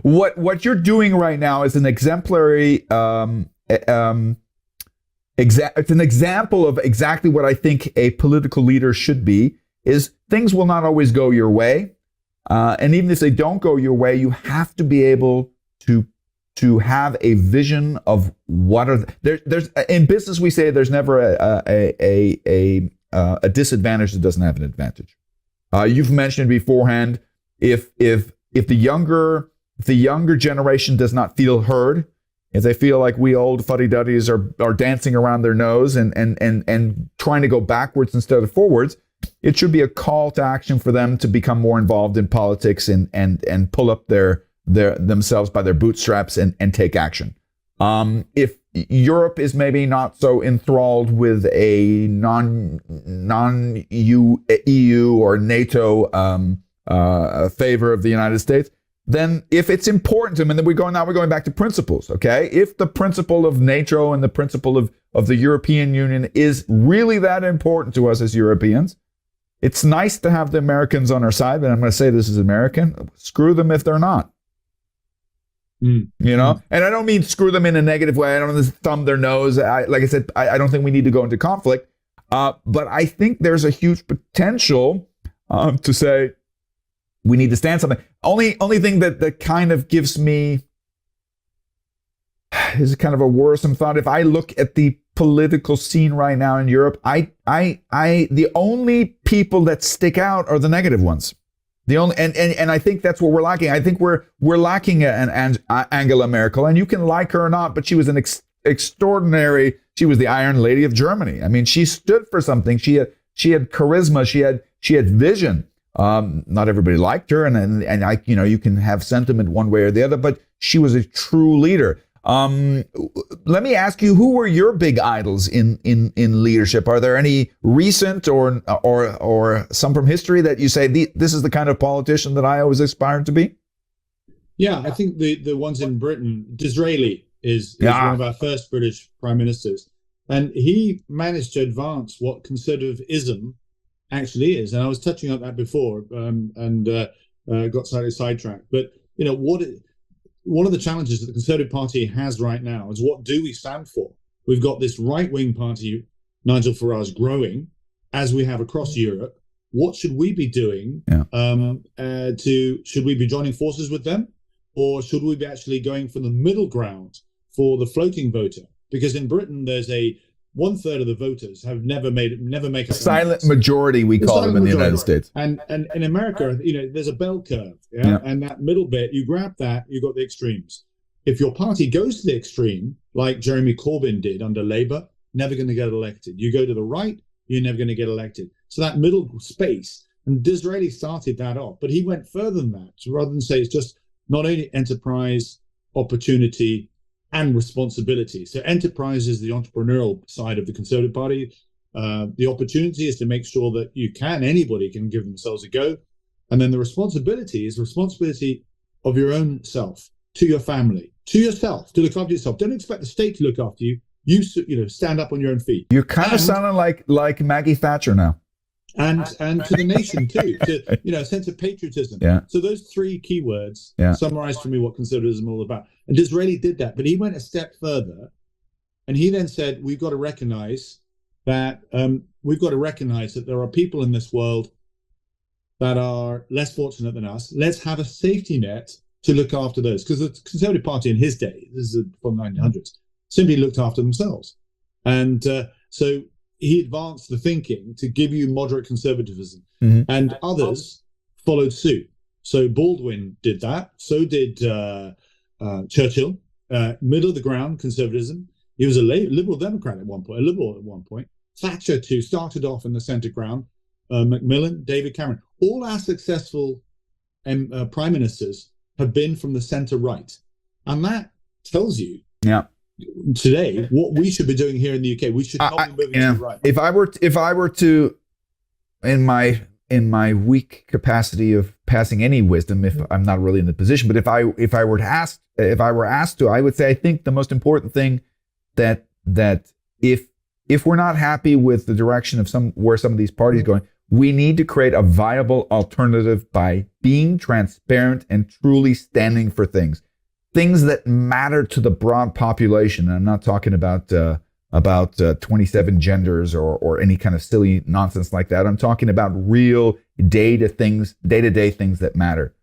What you're doing right now is an exemplary. It's an example of exactly what I think a political leader should be. Is things will not always go your way, and even if they don't go your way, you have to be able to have a vision of what are there's in business we say there's never a disadvantage that doesn't have an advantage. You've mentioned beforehand if the younger generation does not feel heard, if they feel like we old fuddy-duddies are dancing around their nose and trying to go backwards instead of forwards, it should be a call to action for them to become more involved in politics and pull up their themselves by their bootstraps and take action. If Europe is maybe not so enthralled with a non-EU or NATO favor of the United States, then if it's important to them, and then we're going back to principles, okay? If the principle of NATO and the principle of the European Union is really that important to us as Europeans, it's nice to have the Americans on our side, but I'm going to say this is American. Screw them if they're not. You know? And I don't mean screw them in a negative way. I don't want to thumb their nose. Like I said, I don't think we need to go into conflict. But I think there's a huge potential to say, we need to stand something. Only thing that kind of gives me is kind of a worrisome thought. If I look at the political scene right now in Europe, the only people that stick out are the negative ones. The only and I think that's what we're lacking. I think we're lacking an Angela Merkel, and you can like her or not, but she was an extraordinary. She was the Iron Lady of Germany. I mean, she stood for something. She had charisma. She had vision. Not everybody liked her, and you can have sentiment one way or the other, but she was a true leader. Let me ask you, who were your big idols in leadership? Are there any recent or some from history that you say this is the kind of politician that I always aspired to be? Yeah, I think the ones in Britain, Disraeli is one of our first British prime ministers, and he managed to advance what conservatism actually is. And I was touching on that before and got slightly sidetracked. But, one of the challenges that the Conservative Party has right now is, what do we stand for? We've got this right-wing party, Nigel Farage, growing, as we have across Europe. What should we be doing? Should we be joining forces with them? Or should we be actually going for the middle ground for the floating voter? Because in Britain, there's a 1/3 of the voters have never make a silent majority, we call them in the United States. And in America, there's a bell curve, and that middle bit, you grab that, you got the extremes. If your party goes to the extreme, like Jeremy Corbyn did under Labour, never going to get elected. You go to the right, you're never going to get elected. So that middle space, and Disraeli started that off, but he went further than that. So rather than say it's just not only enterprise, opportunity, and responsibility. So enterprise is the entrepreneurial side of the Conservative Party. The opportunity is to make sure that anybody can give themselves a go. And then the responsibility is responsibility of your own self, to your family, to yourself, to look after yourself. Don't expect the state to look after you. You stand up on your own feet. You're kind of sounding like Maggie Thatcher now. And to the nation too, to a sense of patriotism. Yeah. So those three keywords summarize for me what conservatism is all about. And Disraeli did that, but he went a step further, and he then said, we've got to recognize that there are people in this world that are less fortunate than us. Let's have a safety net to look after those, because the Conservative Party in his day, this is from the 1900s, simply looked after themselves, and so he advanced the thinking to give you moderate conservatism, and others followed suit. So Baldwin did that. So did Churchill. Middle of the ground conservatism. He was a liberal Democrat at one point. Thatcher too started off in the centre ground. Macmillan, David Cameron. All our successful prime ministers have been from the centre right, and that tells you. Yeah. Today, what we should be doing here in the UK, we should not be moving to the right. If I were to, in my weak capacity of passing any wisdom, if I'm not really in the position, but if I were asked to, I would say I think the most important thing that if we're not happy with the direction of where some of these parties are going, We need to create a viable alternative by being transparent and truly standing for things that matter to the broad population. And I'm not talking about 27 genders or any kind of silly nonsense like that. I'm talking about real day-to-day things that matter.